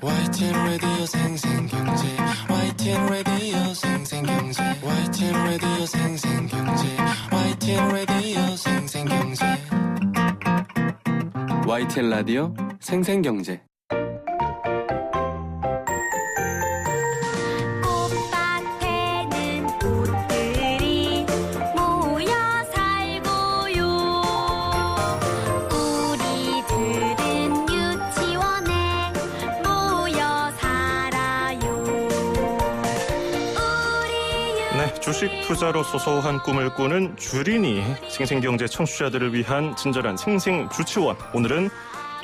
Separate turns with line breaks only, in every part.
YTN 라디오 생생경제 YTN 라디오 생생경제 YTN 라디오 생생경제 YTN 라디오 생생경제 YTN 라디오 생생경제
주식 투자로 소소한 꿈을 꾸는 주린이 생생경제 청취자들을 위한 친절한 생생주치원. 오늘은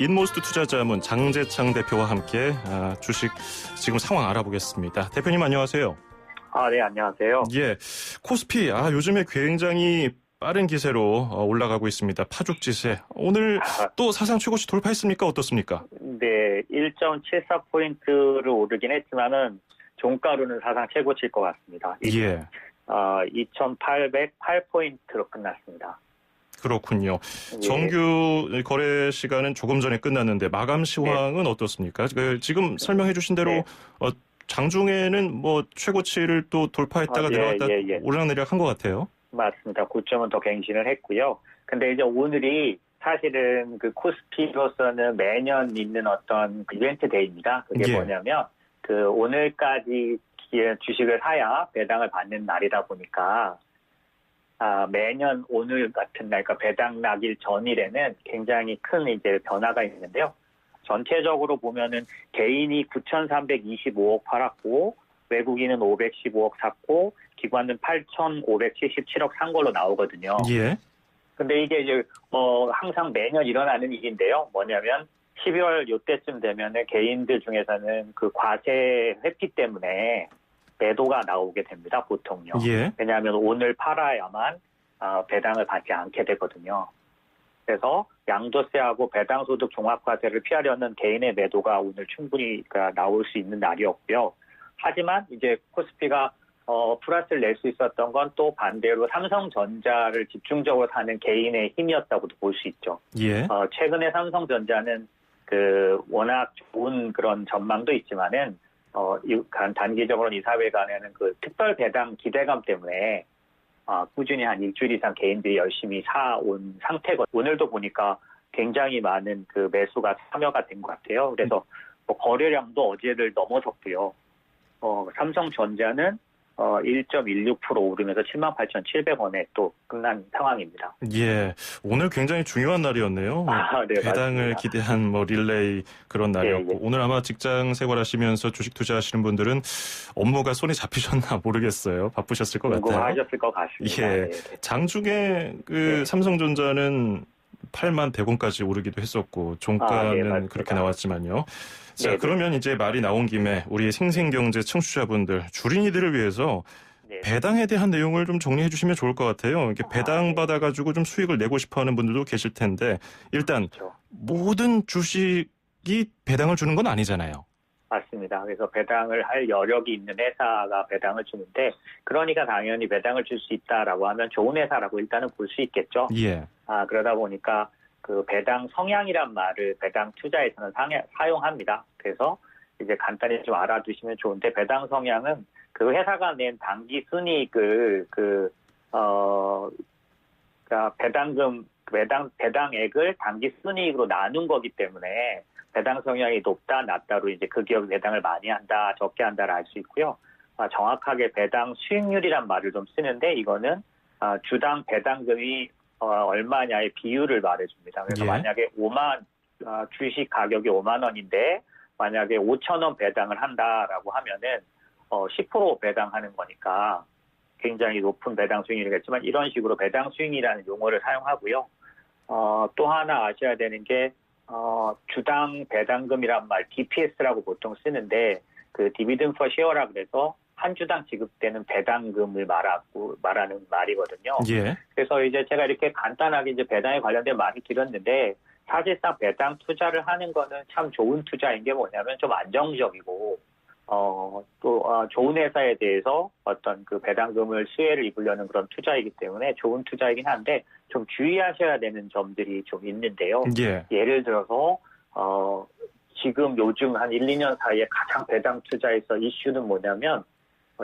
인모스트 투자자문 장재창 대표와 함께 주식 지금 상황 알아보겠습니다. 대표님 안녕하세요.
네, 안녕하세요.
예, 코스피 요즘에 굉장히 빠른 기세로 올라가고 있습니다. 파죽지세. 오늘 또 사상 최고치 돌파했습니까? 어떻습니까?
네, 1.74포인트를 오르긴 했지만은 종가로는 사상 최고치일 것 같습니다.
예.
2,808포인트로 끝났습니다.
그렇군요.
예.
정규 거래 시간은 조금 전에 끝났는데 마감 시황은
네.
어떻습니까? 지금 설명해 주신 대로
네.
장중에는 뭐 최고치를 또 돌파했다가 내려갔다 오르락내리락 한 것 같아요.
맞습니다. 고점은 더 갱신을 했고요. 근데 이제 오늘이 사실은 그 코스피로서는 매년 있는 어떤 이벤트 데이입니다. 그게 뭐냐면 오늘까지 주식을 사야 배당을 받는 날이다 보니까 매년 오늘 같은 날, 그러니까 배당 나길 전일에는 굉장히 큰 이제 변화가 있는데요. 전체적으로 보면은 개인이 9,325억 팔았고 외국인은 515억 샀고 기관은 8,577억 산 걸로 나오거든요.
예.
근데 이게 이제 항상 매년 일어나는 일인데요. 뭐냐면 12월 요때쯤 되면은 개인들 중에서는 그 과세 회피 때문에 매도가 나오게 됩니다, 보통요.
예.
왜냐하면 오늘 팔아야만 배당을 받지 않게 되거든요. 그래서 양도세하고 배당소득 종합과세를 피하려는 개인의 매도가 오늘 충분히 나올 수 있는 날이었고요. 하지만 이제 코스피가 플러스를 낼 수 있었던 건 또 반대로 삼성전자를 집중적으로 사는 개인의 힘이었다고도 볼 수 있죠.
예.
최근에 삼성전자는 워낙 좋은 그런 전망도 있지만은, 단기적으로 이 사회간에는 그 특별 배당 기대감 때문에, 꾸준히 한 일주일 이상 개인들이 열심히 사온 상태거든요. 오늘도 보니까 굉장히 많은 그 매수가 참여가 된 것 같아요. 그래서 거래량도 어제를 넘어섰고요. 삼성전자는 1.16% 오르면서 78,700원에 또 끝난 상황입니다.
예, 오늘 굉장히 중요한 날이었네요.
네,
배당을
맞습니다.
기대한 릴레이 그런 날이었고
예.
오늘 아마 직장 생활하시면서 주식 투자하시는 분들은 업무가 손에 잡히셨나 모르겠어요. 바쁘셨을 것 같아요.
궁금하셨을 것 같습니다.
예,
네.
장중에 삼성전자는 81,100원까지 오르기도 했었고 종가는 그렇게 나왔지만요. 자, 그러면 이제 말이 나온 김에 우리 생생경제 청취자분들, 주린이들을 위해서 배당에 대한 내용을 좀 정리해 주시면 좋을 것 같아요. 이렇게 배당 받아가지고 좀 수익을 내고 싶어 하는 분들도 계실 텐데 일단 모든 주식이 배당을 주는 건 아니잖아요.
맞습니다. 그래서 배당을 할 여력이 있는 회사가 배당을 주는데 그러니까 당연히 배당을 줄 수 있다라고 하면 좋은 회사라고 일단은 볼 수 있겠죠.
예.
그러다 보니까 그 배당 성향이란 말을 배당 투자에서는 사용합니다. 그래서 이제 간단히 좀 알아두시면 좋은데 배당 성향은 그 회사가 낸 당기 순이익을 배당액을 당기 순이익으로 나눈 거기 때문에 배당 성향이 높다 낮다로 이제 그 기업이 배당을 많이 한다 적게 한다를 알 수 있고요. 정확하게 배당 수익률이란 말을 좀 쓰는데 이거는 주당 배당금이 얼마냐의 비율을 말해줍니다. 그래서 만약에 주식 가격이 5만 원인데 만약에 5천 원 배당을 한다라고 하면은 10% 배당하는 거니까 굉장히 높은 배당 수익률이겠지만 이런 식으로 배당 수익이라는 용어를 사용하고요. 또 하나 아셔야 되는 게 주당 배당금이란 말 DPS라고 보통 쓰는데 그 디비든 퍼 쉐어라 그래서 한 주당 지급되는 배당금을 말하는 말이거든요.
예.
그래서 이제 제가 이렇게 간단하게 이제 배당에 관련된 말을 드렸는데 사실상 배당 투자를 하는 거는 참 좋은 투자인 게 뭐냐면 좀 안정적이고 또 좋은 회사에 대해서 어떤 그 배당금을 수혜를 입으려는 그런 투자이기 때문에 좋은 투자이긴 한데 좀 주의하셔야 되는 점들이 좀 있는데요.
예.
예를 들어서 지금 요즘 한 1, 2년 사이에 가장 배당 투자에서 이슈는 뭐냐면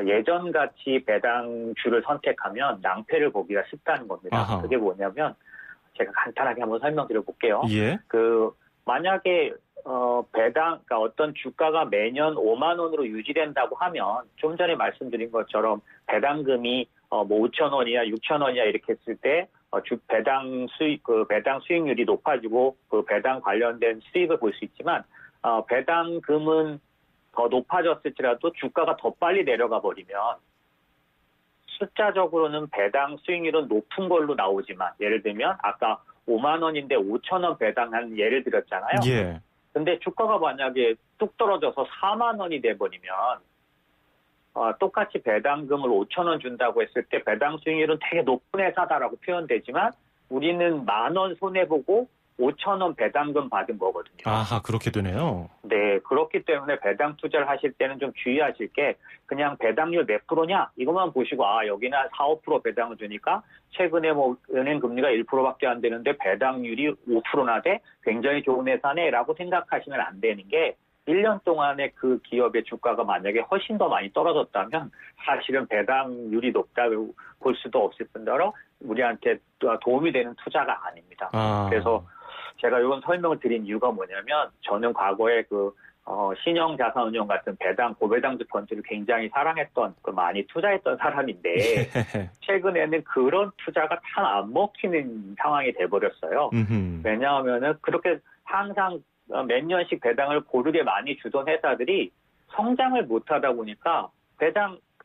예전같이 배당주를 선택하면 낭패를 보기가 쉽다는 겁니다.
아하.
그게 뭐냐면 제가 간단하게 한번 설명드려 볼게요.
예.
만약에 그러니까 어떤 주가가 매년 5만 원으로 유지된다고 하면 좀 전에 말씀드린 것처럼 배당금이 뭐 5천 원이야 6천 원이야 이렇게 했을 때 배당 수익률이 높아지고 그 배당 관련된 수익을 볼 수 있지만 배당금은 더 높아졌을지라도 주가가 더 빨리 내려가 버리면 숫자적으로는 배당 수익률은 높은 걸로 나오지만 예를 들면 아까 5만 원인데 5천 원 배당한 예를 들었잖아요.
예.
근데 주가가 만약에 뚝 떨어져서 4만 원이 돼버리면 똑같이 배당금을 5천 원 준다고 했을 때 배당 수익률은 되게 높은 회사다라고 표현되지만 우리는 10,000원 손해보고 5천 원 배당금 받은 거거든요.
아하, 그렇게 되네요.
네, 그렇기 때문에 배당 투자를 하실 때는 좀 주의하실 게 그냥 배당률 몇 프로냐 이것만 보시고 여기는 한 4, 5% 배당을 주니까 최근에 뭐 은행 금리가 1%밖에 안 되는데 배당률이 5%나 돼 굉장히 좋은 회사네라고 생각하시면 안 되는 게 1년 동안에 그 기업의 주가가 만약에 훨씬 더 많이 떨어졌다면 사실은 배당률이 높다고 볼 수도 없을 뿐더러 우리한테 도움이 되는 투자가 아닙니다. 그래서 제가 이건 설명을 드린 이유가 뭐냐면 저는 과거에 신형 자산운용 같은 고배당주 펀드를 굉장히 사랑했던 많이 투자했던 사람인데 최근에는 그런 투자가 참 안 먹히는 상황이 돼버렸어요. 왜냐하면은 그렇게 항상 몇 년씩 배당을 고르게 많이 주던 회사들이 성장을 못하다 보니까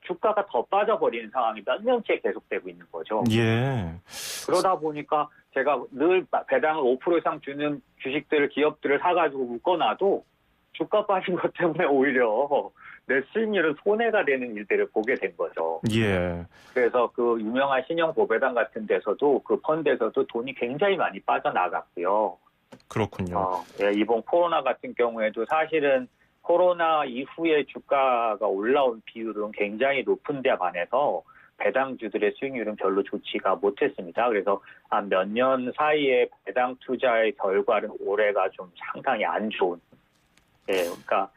주가가 더 빠져버리는 상황이 몇 년째 계속되고 있는 거죠.
예.
그러다 보니까 제가 늘 배당을 5% 이상 주는 기업들을 사가지고 묶어놔도 주가 빠진 것 때문에 오히려 내 수익률은 손해가 되는 일들을 보게 된 거죠.
예.
그래서 그 유명한 신형 고배당 같은 데서도 그 펀드에서도 돈이 굉장히 많이 빠져나갔고요.
그렇군요.
이번 코로나 같은 경우에도 사실은 코로나 이후에 주가가 올라온 비율은 굉장히 높은 데 반해서 배당주들의 수익률은 별로 좋지가 못했습니다. 그래서 한 몇 년 사이에 배당 투자의 결과는 올해가 좀 상당히 안 좋은. 그러니까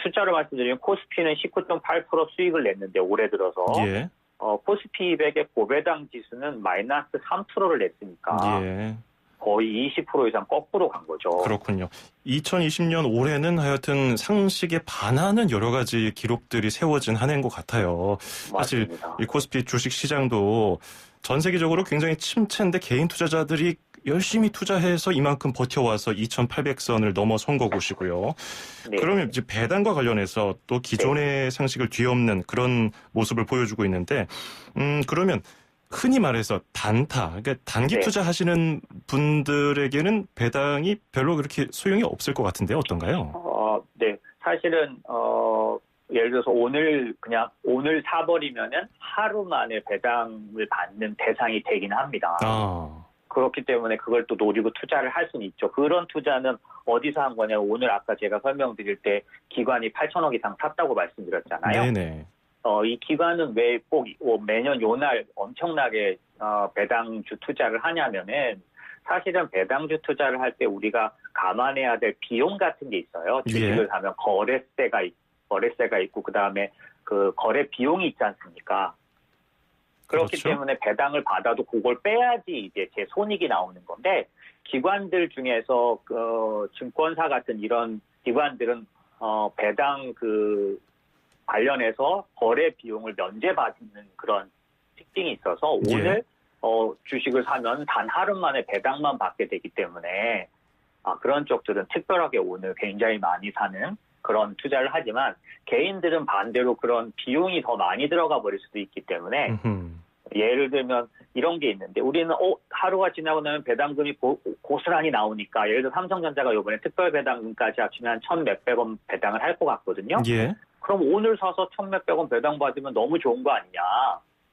숫자로 말씀드리면 코스피는 19.8% 수익을 냈는데 올해 들어서
예.
코스피 200의 고배당 지수는 마이너스 3%를 냈으니까
예.
거의 20% 이상 거꾸로 간 거죠.
그렇군요. 2020년 올해는 하여튼 상식에 반하는 여러 가지 기록들이 세워진 한 해인 것 같아요. 사실
맞습니다.
이 코스피 주식 시장도 전 세계적으로 굉장히 침체인데 개인 투자자들이 열심히 투자해서 이만큼 버텨와서 2,800선을 넘어선 것이고요.
네.
그러면 이제 배당과 관련해서 또 기존의 상식을 뒤엎는 그런 모습을 보여주고 있는데, 그러면 흔히 말해서 그러니까 단기
네.
투자하시는 분들에게는 배당이 별로 그렇게 소용이 없을 것 같은데 어떤가요?
네. 사실은 예를 들어서 오늘 사버리면은 하루 만에 배당을 받는 대상이 되긴 합니다. 그렇기 때문에 그걸 또 노리고 투자를 할 수는 있죠. 그런 투자는 어디서 한 거냐면 오늘 아까 제가 설명드릴 때 기관이 8천억 이상 샀다고 말씀드렸잖아요.
네네.
이 기관은 왜 꼭 매년 요날 엄청나게 배당주 투자를 하냐면은 사실은 배당주 투자를 할 때 우리가 감안해야 될 비용 같은 게 있어요. 주식을 사면 거래세가 있고 그다음에 그 거래 비용이 있지 않습니까? 그렇기
그렇죠.
때문에 배당을 받아도 그걸 빼야지 이제 제 손익이 나오는 건데 기관들 중에서 증권사 같은 이런 기관들은 배당 관련해서 거래 비용을 면제받는 그런 특징이 있어서 오늘 주식을 사면 단 하루 만에 배당만 받게 되기 때문에 그런 쪽들은 특별하게 오늘 굉장히 많이 사는 그런 투자를 하지만 개인들은 반대로 그런 비용이 더 많이 들어가 버릴 수도 있기 때문에 예를 들면 이런 게 있는데 우리는 하루가 지나고 나면 배당금이 고스란히 나오니까 예를 들어 삼성전자가 이번에 특별 배당금까지 합치면 한 1,100몇 원 배당을 할 것 같거든요.
예.
그럼 오늘 사서 1,100몇 원 배당 받으면 너무 좋은 거 아니냐.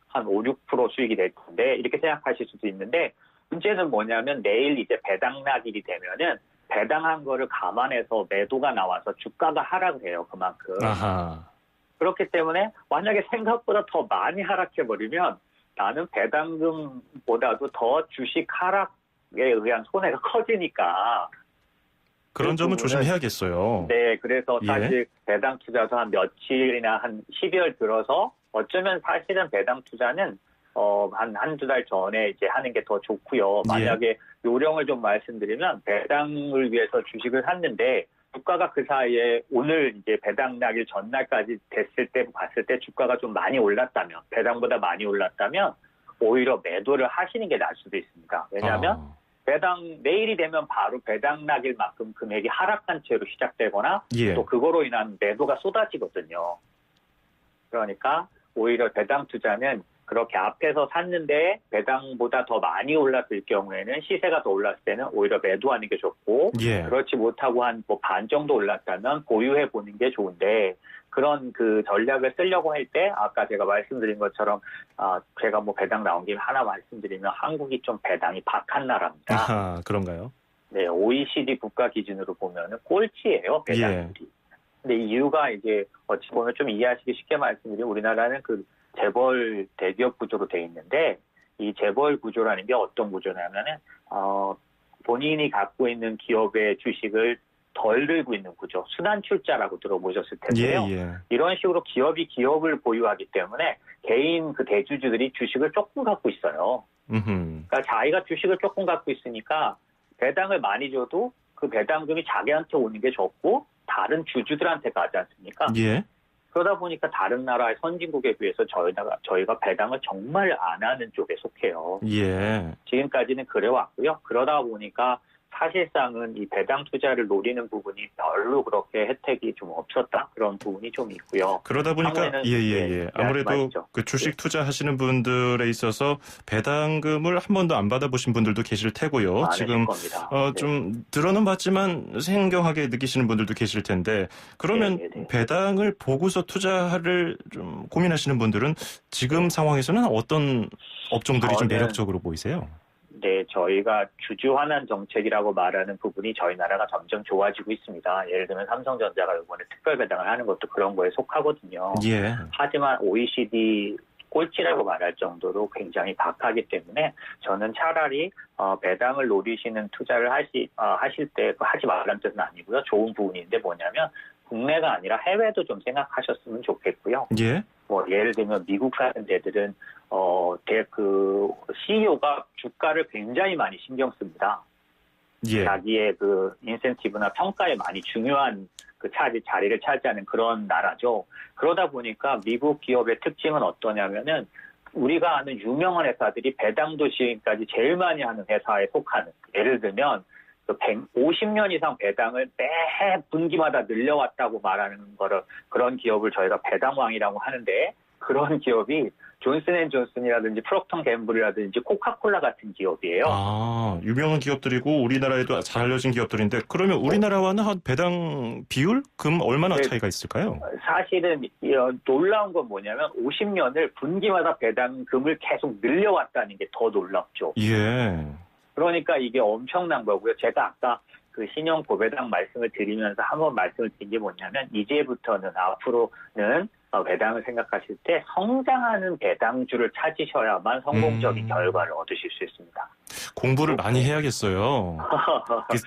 한 5, 6% 수익이 될 텐데 이렇게 생각하실 수도 있는데 문제는 뭐냐면 내일 이제 배당 날일이 되면은 배당한 거를 감안해서 매도가 나와서 주가가 하락을 해요. 그만큼.
아하.
그렇기 때문에 만약에 생각보다 더 많이 하락해버리면 나는 배당금보다도 더 주식 하락에 의한 손해가 커지니까
그런 점은
부분은-
조심해야겠어요.
네, 그래서
예.
사실 배당 투자도 한 며칠이나 한 12월 들어서 어쩌면 사실은 배당 투자는 한두 달 전에 이제 하는 게 더 좋고요. 만약에 요령을 좀 말씀드리면 배당을 위해서 주식을 샀는데 주가가 그 사이에 오늘 이제 배당 나길 전날까지 됐을 때 봤을 때 주가가 좀 많이 올랐다면 배당보다 많이 올랐다면 오히려 매도를 하시는 게 나을 수도 있습니다. 왜냐하면 배당 내일이 되면 바로 배당 나길 만큼 금액이 하락한 채로 시작되거나
예.
또 그거로 인한 매도가 쏟아지거든요. 그러니까 오히려 배당 투자는 그렇게 앞에서 샀는데 배당보다 더 많이 올랐을 경우에는 시세가 더 올랐을 때는 오히려 매도하는 게 좋고
예.
그렇지 못하고 한 반 정도 올랐다면 보유해 보는 게 좋은데 그런 그 전략을 쓰려고 할 때 아까 제가 말씀드린 것처럼 제가 뭐 배당 나온 김에 하나 말씀드리면 한국이 좀 배당이 박한 나라입니다.
아하, 그런가요?
네, OECD 국가 기준으로 보면은 꼴찌예요, 배당률이. 근데 이유가 이제 어찌 보면 좀 이해하시기 쉽게 말씀드리면 우리나라는 그 재벌 대기업 구조로 돼 있는데 이 재벌 구조라는 게 어떤 구조냐면은 본인이 갖고 있는 기업의 주식을 덜 들고 있는 구조, 순환출자라고 들어보셨을 텐데요.
예.
이런 식으로 기업이 기업을 보유하기 때문에 개인 그 대주주들이 주식을 조금 갖고 있어요. 그러니까 자기가 주식을 조금 갖고 있으니까 배당을 많이 줘도 그 배당금이 자기한테 오는 게 좋고 다른 주주들한테 가지 않습니까?
예.
그러다 보니까 다른 나라의 선진국에 비해서 저희가 배당을 정말 안 하는 쪽에 속해요.
예.
지금까지는 그래왔고요. 그러다 보니까 사실상은 이 배당 투자를 노리는 부분이 별로 그렇게 혜택이 좀 없었다. 그런 부분이 좀 있고요.
그러다 보니까 아무래도
말씀하시죠.
그 주식 투자하시는 분들에 있어서 배당금을 한 번도 안 받아보신 분들도 계실 테고요.
많으실
지금
겁니다.
좀 들어는 봤지만 생경하게 느끼시는 분들도 계실 텐데 그러면 배당을 보고서 투자를 좀 고민하시는 분들은 지금 상황에서는 어떤 업종들이 좀 매력적으로 보이세요?
네, 저희가 주주 환원 정책이라고 말하는 부분이 저희 나라가 점점 좋아지고 있습니다. 예를 들면 삼성전자가 이번에 특별 배당을 하는 것도 그런 거에 속하거든요.
예.
하지만 OECD 꼴찌라고 말할 정도로 굉장히 박하기 때문에 저는 차라리 배당을 노리시는 투자를 하실 때 하지 말라는 뜻은 아니고요. 좋은 부분인데 뭐냐면 국내가 아니라 해외도 좀 생각하셨으면 좋겠고요.
예.
뭐 예를 들면 미국 사는 데들은 그 CEO가 주가를 굉장히 많이 신경 씁니다.
예.
자기의 그 인센티브나 평가에 많이 중요한 그 자리를 차지하는 그런 나라죠. 그러다 보니까 미국 기업의 특징은 어떠냐면은 우리가 아는 유명한 회사들이 배당도 지금까지 제일 많이 하는 회사에 속하는 예를 들면 50년 이상 배당을 매 분기마다 늘려왔다고 말하는 거를 그런 기업을 저희가 배당왕이라고 하는데 그런 기업이 존슨앤존슨이라든지 프록턴&갬블이라든지 코카콜라 같은 기업이에요.
유명한 기업들이고 우리나라에도 잘 알려진 기업들인데 그러면 우리나라와는 한 배당 비율? 얼마나 차이가 있을까요?
사실은 놀라운 건 뭐냐면 50년을 분기마다 배당금을 계속 늘려왔다는 게 더 놀랍죠.
예.
그러니까 이게 엄청난 거고요. 제가 아까 그 신용 고배당 말씀을 드리면서 한번 말씀을 드린 게 뭐냐면 이제부터는 앞으로는 배당을 생각하실 때 성장하는 배당주를 찾으셔야만 성공적인 결과를 얻으실 수 있습니다.
공부를 많이 해야겠어요.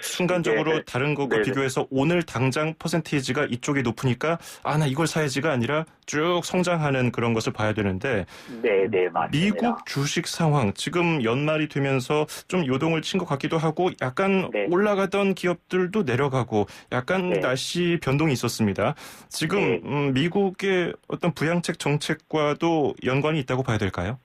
순간적으로 다른 것과 비교해서 오늘 당장 퍼센테이지가 이쪽이 높으니까 나 이걸 사야지가 아니라 쭉 성장하는 그런 것을 봐야 되는데
네, 맞습니다.
미국 주식 상황 지금 연말이 되면서 좀 요동을 친 것 같기도 하고 약간 올라가던 기업들도 내려가고 약간 날씨 변동이 있었습니다. 지금 미국의 어떤 부양책 정책과도 연관이 있다고 봐야 될까요?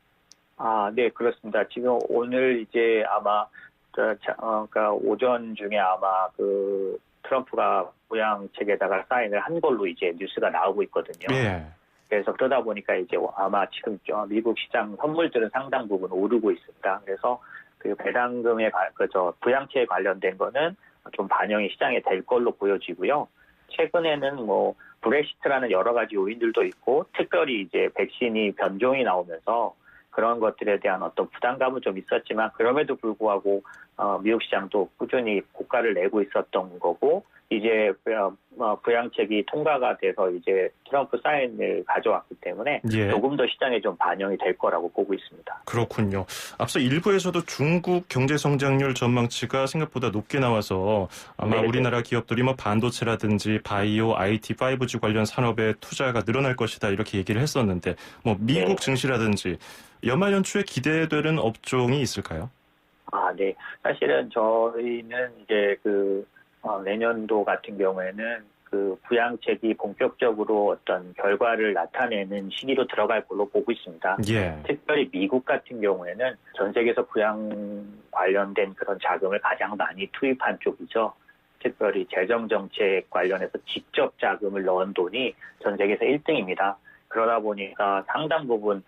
네, 그렇습니다. 지금 오늘 이제 아마 그러니까 오전 중에 아마 그 트럼프가 부양책에다가 사인을 한 걸로 이제 뉴스가 나오고 있거든요.
예.
그래서 그러다 보니까 이제 아마 지금 미국 시장 선물들은 상당 부분 오르고 있습니다. 그래서 그 배당금에 부양책에 관련된 거는 좀 반영이 시장에 될 걸로 보여지고요. 최근에는 뭐 브렉시트라는 여러 가지 요인들도 있고 특별히 이제 백신이 변종이 나오면서 그런 것들에 대한 어떤 부담감은 좀 있었지만 그럼에도 불구하고 미국 시장도 꾸준히 고가를 내고 있었던 거고 이제 부양책이 통과가 돼서 이제 트럼프 사인을 가져왔기 때문에
예.
조금 더 시장에 좀 반영이 될 거라고 보고 있습니다.
그렇군요. 앞서 일부에서도 중국 경제 성장률 전망치가 생각보다 높게 나와서 아마
네네.
우리나라 기업들이 뭐 반도체라든지 바이오, IT, 5G 관련 산업에 투자가 늘어날 것이다 이렇게 얘기를 했었는데 뭐 미국
네.
증시라든지 연말 연초에 기대되는 업종이 있을까요?
네. 사실은 저희는 이제 내년도 같은 경우에는 부양책이 본격적으로 어떤 결과를 나타내는 시기로 들어갈 걸로 보고 있습니다.
예.
특별히 미국 같은 경우에는 전 세계에서 부양 관련된 그런 자금을 가장 많이 투입한 쪽이죠. 특별히 재정정책 관련해서 직접 자금을 넣은 돈이 전 세계에서 1등입니다. 그러다 보니까 상당 부분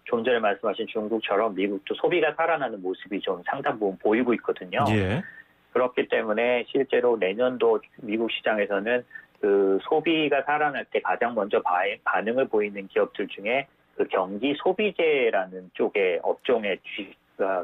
좀 전에 말씀하신 중국처럼 미국도 소비가 살아나는 모습이 좀 상당 부분 보이고 있거든요.
예.
그렇기 때문에 실제로 내년도 미국 시장에서는 소비가 살아날 때 가장 먼저 반응을 보이는 기업들 중에 경기 소비재라는 쪽의 업종의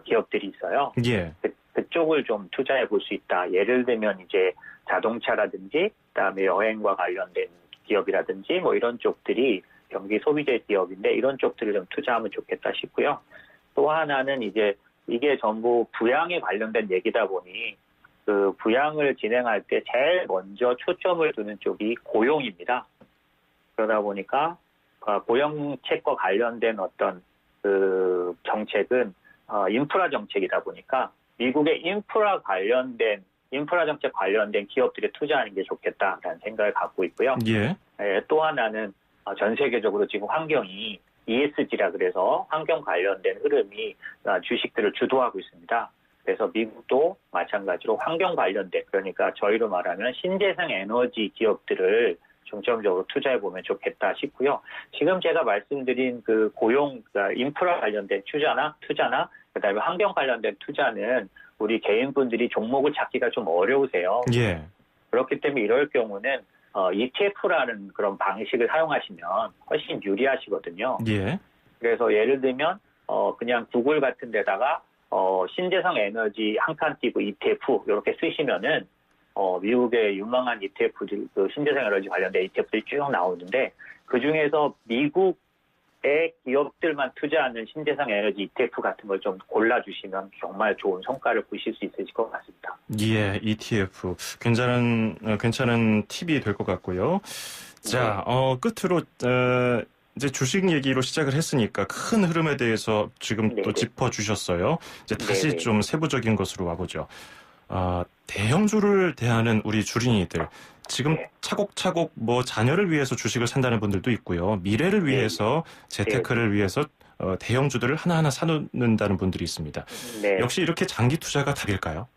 기업들이 있어요.
예.
그쪽을 좀 투자해 볼 수 있다. 예를 들면 이제 자동차라든지 그다음에 여행과 관련된 기업이라든지 뭐 이런 쪽들이 경기 소비재 기업인데 이런 쪽들을 좀 투자하면 좋겠다 싶고요. 또 하나는 이제 이게 전부 부양에 관련된 얘기다 보니 부양을 진행할 때 제일 먼저 초점을 두는 쪽이 고용입니다. 그러다 보니까 고용책과 관련된 어떤 정책은 인프라 정책이다 보니까 미국의 인프라 정책 관련된 기업들에 투자하는 게 좋겠다라는 생각을 갖고 있고요.
예.
또 하나는 전 세계적으로 지금 환경이 ESG라 그래서 환경 관련된 흐름이 주식들을 주도하고 있습니다. 그래서 미국도 마찬가지로 환경 관련된 그러니까 저희로 말하면 신재생 에너지 기업들을 중점적으로 투자해 보면 좋겠다 싶고요. 지금 제가 말씀드린 고용, 인프라 관련된 투자나 그다음에 환경 관련된 투자는 우리 개인분들이 종목을 찾기가 좀 어려우세요.
예.
그렇기 때문에 이럴 경우는 ETF라는 그런 방식을 사용하시면 훨씬 유리하시거든요.
예.
그래서 예를 들면 그냥 구글 같은 데다가 신재생 에너지 한 칸 띄고 ETF 이렇게 쓰시면은 미국의 유망한 ETF들 신재생 에너지 관련된 ETF들이 쭉 나오는데 그 중에서 미국의 기업들만 투자하는 신재생 에너지 ETF 같은 걸 좀 골라주시면 정말 좋은 성과를 보실 수 있으실 것 같습니다.
예, ETF 괜찮은 팁이 될 것 같고요. 자, 끝으로 이제 주식 얘기로 시작을 했으니까 큰 흐름에 대해서 지금 또 짚어주셨어요. 이제 다시
네네.
좀 세부적인 것으로 와보죠. 대형주를 대하는 우리 주린이들 지금 차곡차곡 뭐 자녀를 위해서 주식을 산다는 분들도 있고요. 미래를 위해서 재테크를 위해서 대형주들을 하나하나 사놓는다는 분들이 있습니다.
네.
역시 이렇게 장기 투자가 답일까요?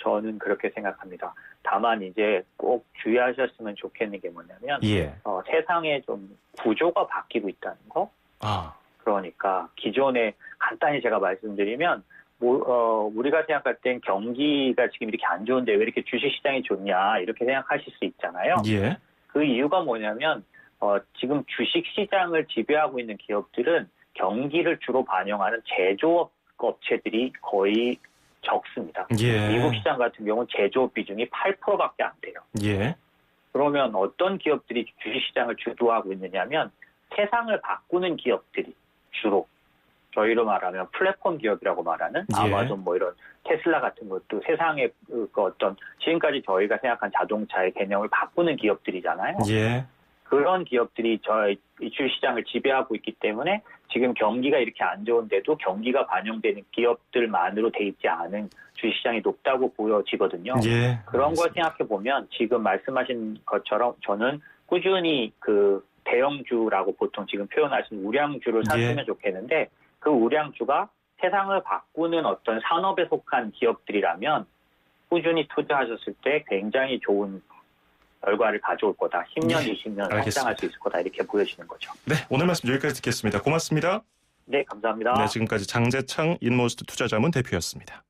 저는 그렇게 생각합니다. 다만 이제 꼭 주의하셨으면 좋겠는 게 뭐냐면
예.
세상에 좀 구조가 바뀌고 있다는 거. 그러니까 기존에 간단히 제가 말씀드리면 우리가 생각할 땐 경기가 지금 이렇게 안 좋은데 왜 이렇게 주식시장이 좋냐 이렇게 생각하실 수 있잖아요.
예.
그 이유가 뭐냐면 지금 주식시장을 지배하고 있는 기업들은 경기를 주로 반영하는 제조업 업체들이 거의 적습니다.
예.
미국 시장 같은 경우는 제조업 비중이 8%밖에 안 돼요.
예.
그러면 어떤 기업들이 주식시장을 주도하고 있느냐면 세상을 바꾸는 기업들이 주로 저희로 말하면 플랫폼 기업이라고 말하는 아마존 뭐 이런 테슬라 같은 것도 세상의 어떤 지금까지 저희가 생각한 자동차의 개념을 바꾸는 기업들이잖아요.
예.
그런 기업들이 저희 주식시장을 지배하고 있기 때문에 지금 경기가 이렇게 안 좋은데도 경기가 반영되는 기업들만으로 돼 있지 않은 주식시장이 높다고 보여지거든요.
예.
그런 걸 생각해 보면 지금 말씀하신 것처럼 저는 꾸준히 대형주라고 보통 지금 표현하신 우량주를 샀으면 좋겠는데 그 우량주가 세상을 바꾸는 어떤 산업에 속한 기업들이라면 꾸준히 투자하셨을 때 굉장히 좋은 결과를 가져올 거다. 10년, 20년 성장할 수 있을 거다. 이렇게 보여지는 거죠.
네, 오늘 말씀 여기까지 듣겠습니다. 고맙습니다.
네, 감사합니다.
네, 지금까지 장재창 인모스트 투자자문 대표였습니다.